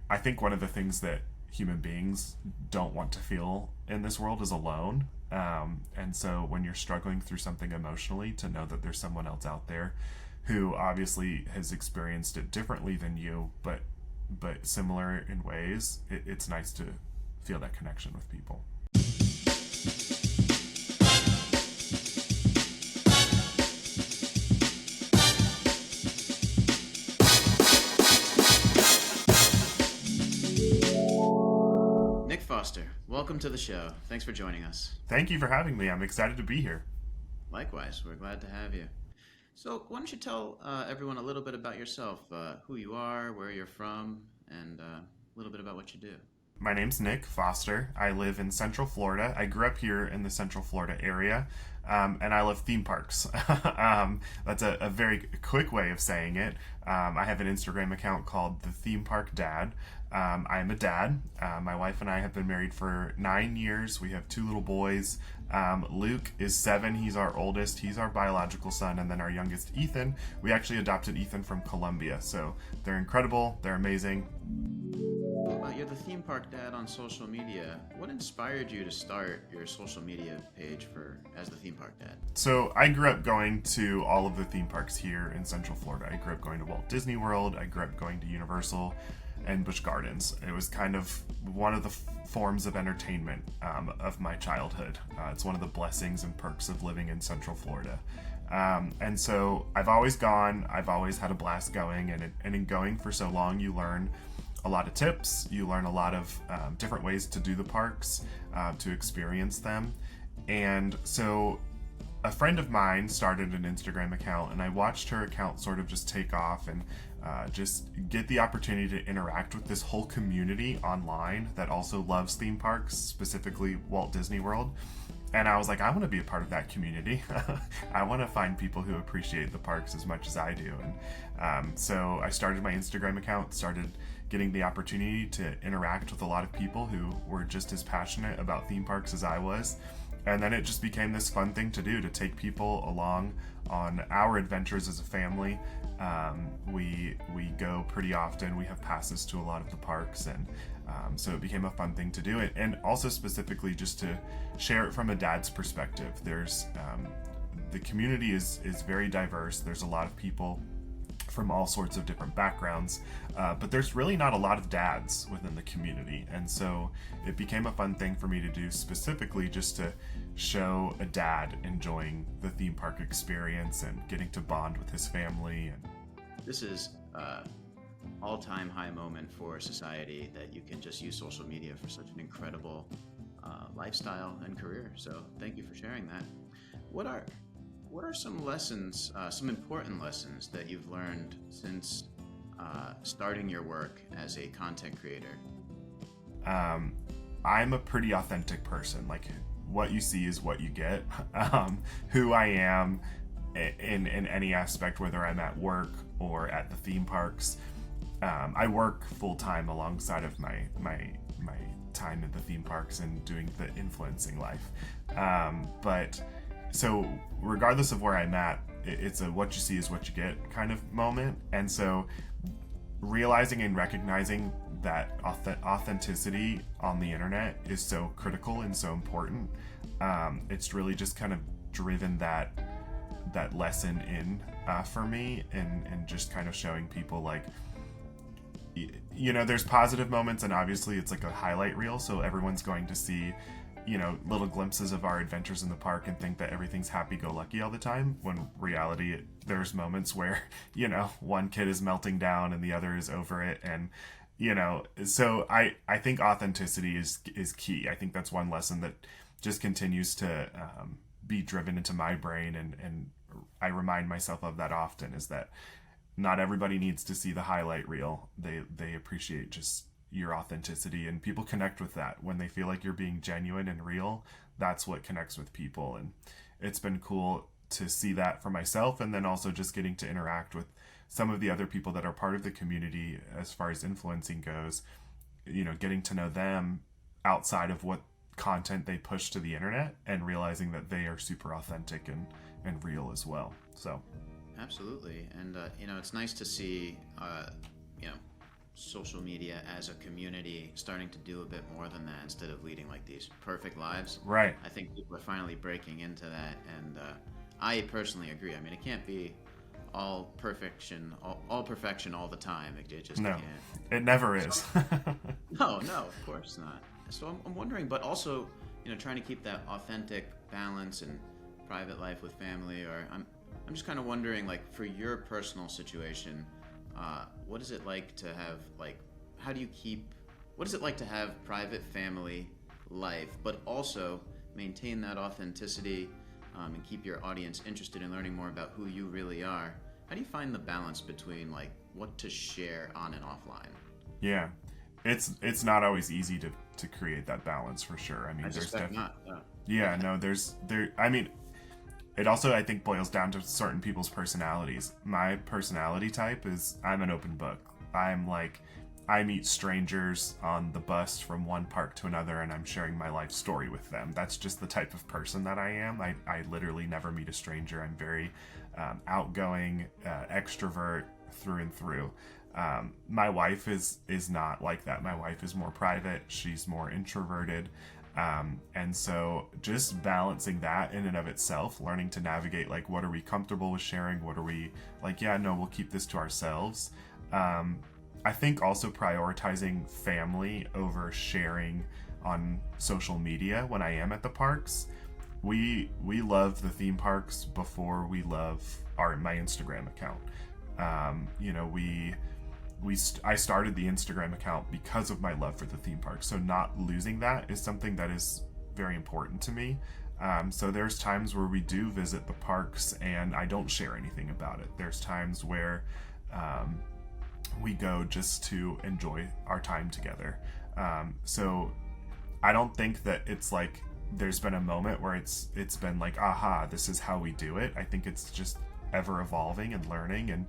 I think one of the things that human beings don't want to feel in this world is alone. And so when you're struggling through something emotionally, to know that there's someone else out there who obviously has experienced it differently than you, but similar in ways, it's nice to feel that connection with people. Nick Foster, welcome to the show. Thanks for joining us. Thank you for having me. I'm excited to be here. Likewise, we're glad to have you. So, why don't you tell everyone a little bit about yourself, who you are, where you're from, and a little bit about what you do? My name's Nick Foster. I live in Central Florida. I grew up here in the Central Florida area, and I love theme parks. That's a very quick way of saying it. I have an Instagram account called The Theme Park Dad. I am a dad. My wife and I have been married for 9 years. We have two little boys. Luke is 7. He's our oldest. He's our biological son. And then our youngest, Ethan. We actually adopted Ethan from Colombia. So they're incredible. They're amazing. You're the theme park dad on social media. What inspired you to start your social media page for as the theme park dad? So I grew up going to all of the theme parks here in Central Florida. I grew up going to Walt Disney World. I grew up going to Universal and Busch Gardens. It was kind of one of the forms of entertainment of my childhood. It's one of the blessings and perks of living in Central Florida. And so I've always gone. I've always had a blast going. And in going for so long, you learn a lot of tips. You learn a lot of different ways to do the parks, to experience them. And so a friend of mine started an Instagram account, and I watched her account sort of just take off and just get the opportunity to interact with this whole community online that also loves theme parks, specifically Walt Disney World. And I was like, I want to be a part of that community. I want to find people who appreciate the parks as much as I do. And so I started my Instagram account, started getting the opportunity to interact with a lot of people who were just as passionate about theme parks as I was. And then it just became this fun thing to do, to take people along on our adventures as a family. We go pretty often. We have passes to a lot of the parks, and so it became a fun thing to do. And also specifically just to share it from a dad's perspective. There's the community is very diverse. There's a lot of people from all sorts of different backgrounds, but there's really not a lot of dads within the community, and so it became a fun thing for me to do, specifically just to show a dad enjoying the theme park experience and getting to bond with his family. And This is all-time high moment for society, that you can just use social media for such an incredible lifestyle and career. So thank you for sharing that. What are some lessons, some important lessons that you've learned since starting your work as a content creator? I'm a pretty authentic person. Like, what you see is what you get. Who I am in any aspect, whether I'm at work or at the theme parks. I work full time alongside of my time at the theme parks and doing the influencing life. But so regardless of where I'm at, it's a what you see is what you get kind of moment. And so realizing and recognizing that authenticity on the internet is so critical and so important. It's really just kind of driven that lesson in for me, and just kind of showing people, like, there's positive moments, and obviously it's like a highlight reel, so everyone's going to see little glimpses of our adventures in the park and think that everything's happy-go-lucky all the time, when reality, there's moments where one kid is melting down and the other is over it. And so I think authenticity is key. I think that's one lesson that just continues to be driven into my brain, and I remind myself of that often, is that not everybody needs to see the highlight reel. They appreciate just your authenticity, and people connect with that when they feel like you're being genuine and real. That's what connects with people, and it's been cool to see that for myself, and then also just getting to interact with some of the other people that are part of the community as far as influencing goes. Getting to know them outside of what content they push to the internet, and realizing that they are super authentic and real as well. So Absolutely. And it's nice to see social media as a community starting to do a bit more than that instead of leading like these perfect lives. Right. I think people are finally breaking into that, and I personally agree. I mean, it can't be all perfection, all perfection all the time. It just No, can't. it never is. No, of course not. So I'm wondering, but also, trying to keep that authentic balance and private life with family, or I'm just kind of wondering, like, for your personal situation, what is it like to have, like, what is it like to have private family life, but also maintain that authenticity, and keep your audience interested in learning more about who you really are? How do you find the balance between, like, what to share on and offline? Yeah, it's not always easy to create that balance, for sure. I mean, I there's suspect not. yeah, no, I mean, it also, I think, boils down to certain people's personalities. My personality type is, I'm an open book. I'm like, I meet strangers on the bus from one park to another, and I'm sharing my life story with them. That's just the type of person that I am. I literally never meet a stranger. I'm very outgoing, extrovert through and through. My wife is not like that. My wife is more private. She's more introverted. And so just balancing that in and of itself, learning to navigate, like, what are we comfortable with sharing? What are we like, yeah, no, we'll keep this to ourselves. I think also prioritizing family over sharing on social media when I am at the parks. We love the theme parks before we love my Instagram account. I started the Instagram account because of my love for the theme park. So not losing that is something that is very important to me. So there's times where we do visit the parks and I don't share anything about it. There's times where we go just to enjoy our time together. So I don't think that it's like there's been a moment where it's been like, aha, this is how we do it. I think it's just ever evolving and learning, and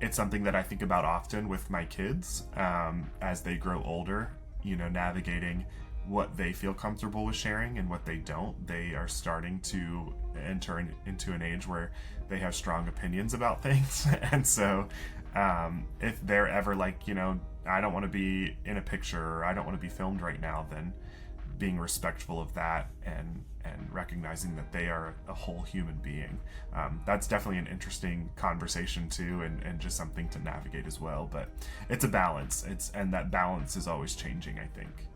it's something that I think about often with my kids as they grow older, navigating what they feel comfortable with sharing and what they don't. They are starting to enter into an age where they have strong opinions about things. And so if they're ever like, I don't want to be in a picture, or I don't want to be filmed right now, then being respectful of that and recognizing that they are a whole human being. That's definitely an interesting conversation too, and just something to navigate as well. But it's a balance. And that balance is always changing, I think.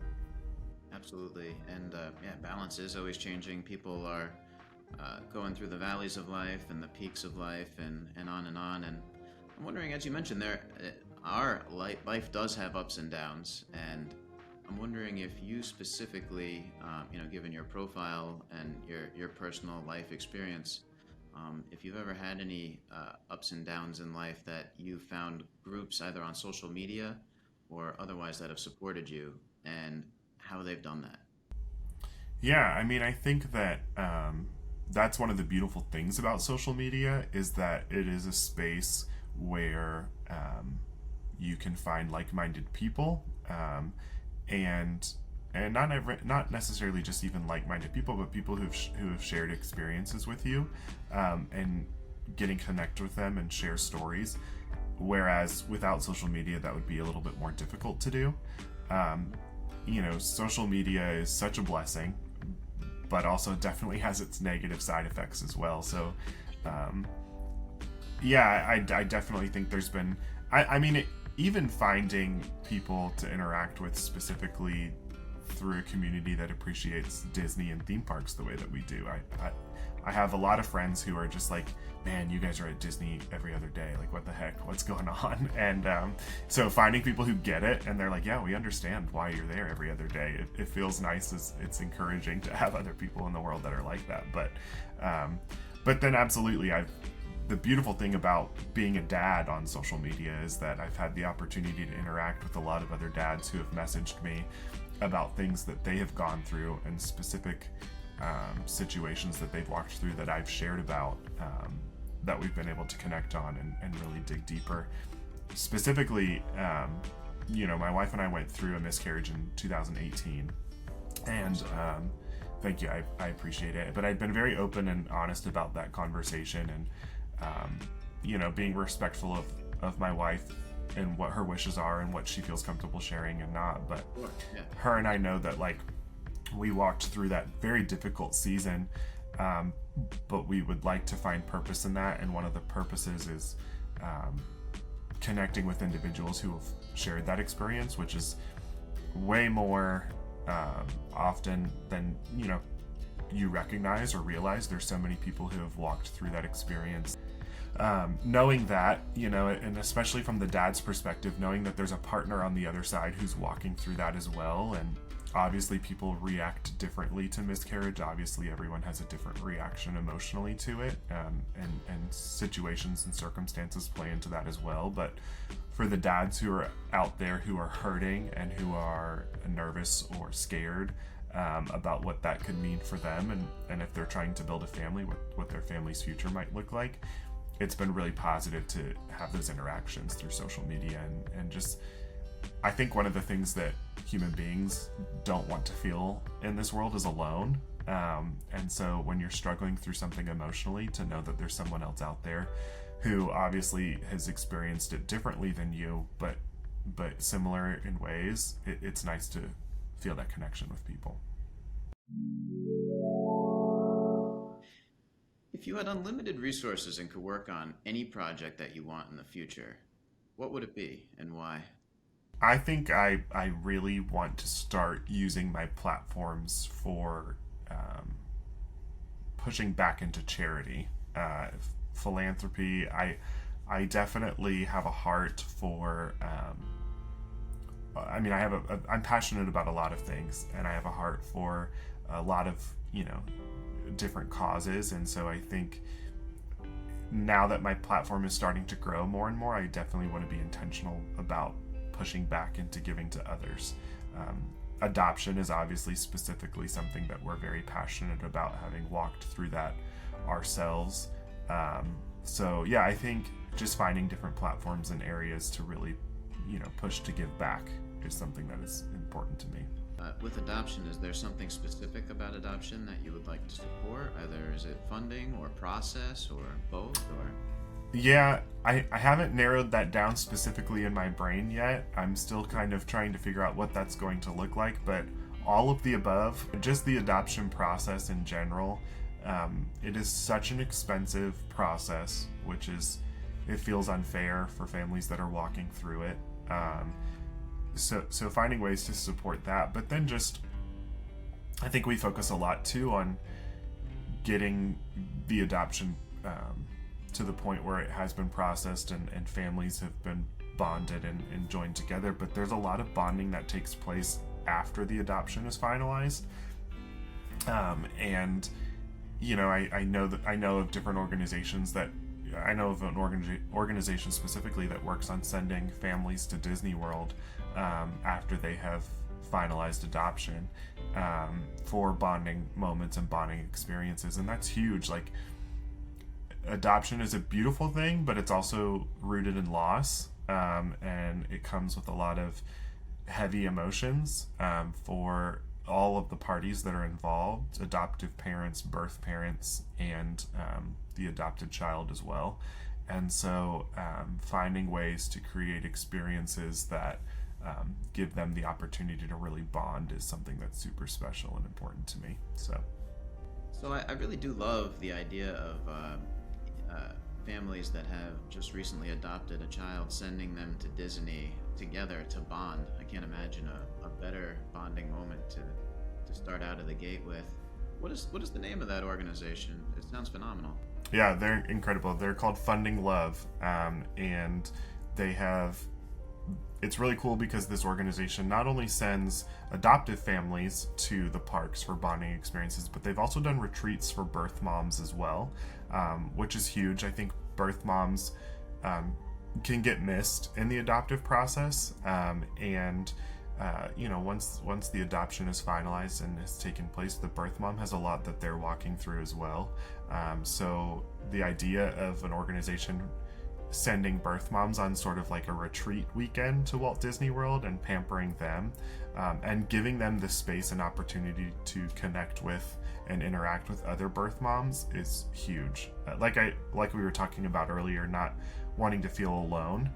Absolutely. And balance is always changing. People are going through the valleys of life and the peaks of life and on and on. And I'm wondering, as you mentioned there, our life does have ups and downs. And I'm wondering if you specifically, given your profile and your personal life experience, if you've ever had any ups and downs in life that you found groups either on social media or otherwise that have supported you, and how they've done that. Yeah, I mean, I think that that's one of the beautiful things about social media, is that it is a space where you can find like-minded people, and not necessarily just even like-minded people, but people who have shared experiences with you, and getting connect with them and share stories. Whereas without social media, that would be a little bit more difficult to do. Social media is such a blessing, but also definitely has its negative side effects as well. So, I definitely think there's been, even finding people to interact with specifically through a community that appreciates Disney and theme parks the way that we do. I have a lot of friends who are just like, man, you guys are at Disney every other day. Like, what the heck? What's going on? And so finding people who get it and they're like, yeah, we understand why you're there every other day. It feels nice. It's encouraging to have other people in the world that are like that. But then absolutely, the beautiful thing about being a dad on social media is that I've had the opportunity to interact with a lot of other dads who have messaged me about things that they have gone through and specific situations that they've walked through that I've shared about, that we've been able to connect on and really dig deeper. Specifically, my wife and I went through a miscarriage in 2018, and thank you, I appreciate it. But I've been very open and honest about that conversation, and being respectful of my wife what her wishes are and what she feels comfortable sharing and not. But Sure. Yeah. her and I know that like we walked through that very difficult season, but we would like to find purpose in that. And one of the purposes is connecting with individuals who have shared that experience, which is way more often than you recognize or realize. There's so many people who have walked through that experience. Knowing that, and especially from the dad's perspective, knowing that there's a partner on the other side who's walking through that as well. And obviously people react differently to miscarriage. Obviously everyone has a different reaction emotionally to it, and situations and circumstances play into that as well. But for the dads who are out there who are hurting and who are nervous or scared about what that could mean for them, and if they're trying to build a family, what their family's future might look like, it's been really positive to have those interactions through social media. And just, I think one of the things that human beings don't want to feel in this world is alone. And so when you're struggling through something emotionally, to know that there's someone else out there who obviously has experienced it differently than you, but similar in ways, it's nice to feel that connection with people. If you had unlimited resources and could work on any project that you want in the future, what would it be and why? I think I really want to start using my platforms for pushing back into charity, philanthropy. I definitely have a heart for. I'm passionate about a lot of things, and I have a heart for a lot of different causes. And so I think now that my platform is starting to grow more and more, I definitely want to be intentional about pushing back into giving to others. Adoption is obviously specifically something that we're very passionate about, having walked through that ourselves. So yeah, I think just finding different platforms and areas to really push to give back is something that is important to me. With adoption, is there something specific about adoption that you would like to support? Either is it funding or process or both? Or Yeah, I haven't narrowed that down specifically in my brain yet. I'm still kind of trying to figure out what that's going to look like, but all of the above, just the adoption process in general, it is such an expensive process, which is, it feels unfair for families that are walking through it. So finding ways to support that, but then just, I think we focus a lot too on getting the adoption to the point where it has been processed and families have been bonded and joined together. But there's a lot of bonding that takes place after the adoption is finalized. And I know of different organizations that, I know of an organization specifically that works on sending families to Disney World after they have finalized adoption for bonding moments and bonding experiences. And that's huge. Like, adoption is a beautiful thing, but it's also rooted in loss, and it comes with a lot of heavy emotions for all of the parties that are involved: adoptive parents, birth parents, and the adopted child as well. And so finding ways to create experiences that give them the opportunity to really bond is something that's super special and important to me. So I really do love the idea of families that have just recently adopted a child, sending them to Disney together to bond. I can't imagine a better bonding moment to start out of the gate with. What is the name of that organization? It sounds phenomenal. Yeah, they're incredible. They're called Funding Love, and they have, it's really cool because this organization not only sends adoptive families to the parks for bonding experiences, but they've also done retreats for birth moms as well, which is huge. I think birth moms can get missed in the adoptive process, and once the adoption is finalized and has taken place, the birth mom has a lot that they're walking through as well. So the idea of an organization sending birth moms on sort of like a retreat weekend to Walt Disney World and pampering them, and giving them the space and opportunity to connect with and interact with other birth moms is huge. Like we were talking about earlier, not wanting to feel alone.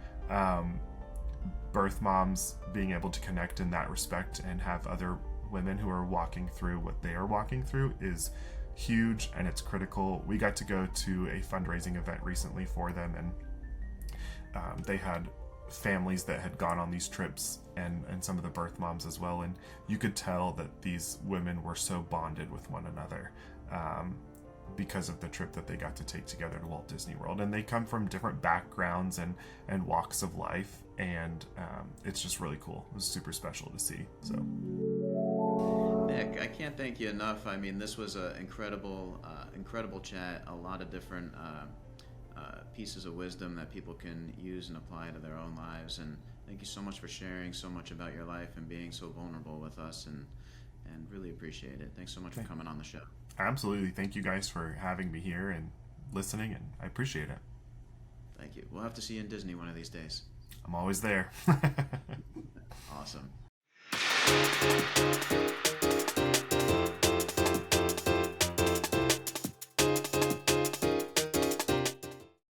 birth moms being able to connect in that respect and have other women who are walking through what they are walking through is huge, and it's critical. We got to go to a fundraising event recently for them, and they had families that had gone on these trips, and some of the birth moms as well, and you could tell that these women were so bonded with one another because of the trip that they got to take together to Walt Disney World. And they come from different backgrounds and walks of life, and it's just really cool. It was super special to see. So Nick, I can't thank you enough. I mean, this was an incredible chat, a lot of different pieces of wisdom that people can use and apply to their own lives. And thank you so much for sharing so much about your life and being so vulnerable with us, and really appreciate it. Thanks so much for coming on the show. Absolutely. Thank you guys for having me here and listening, and I appreciate it. Thank you. We'll have to see you in Disney one of these days. I'm always there. Awesome.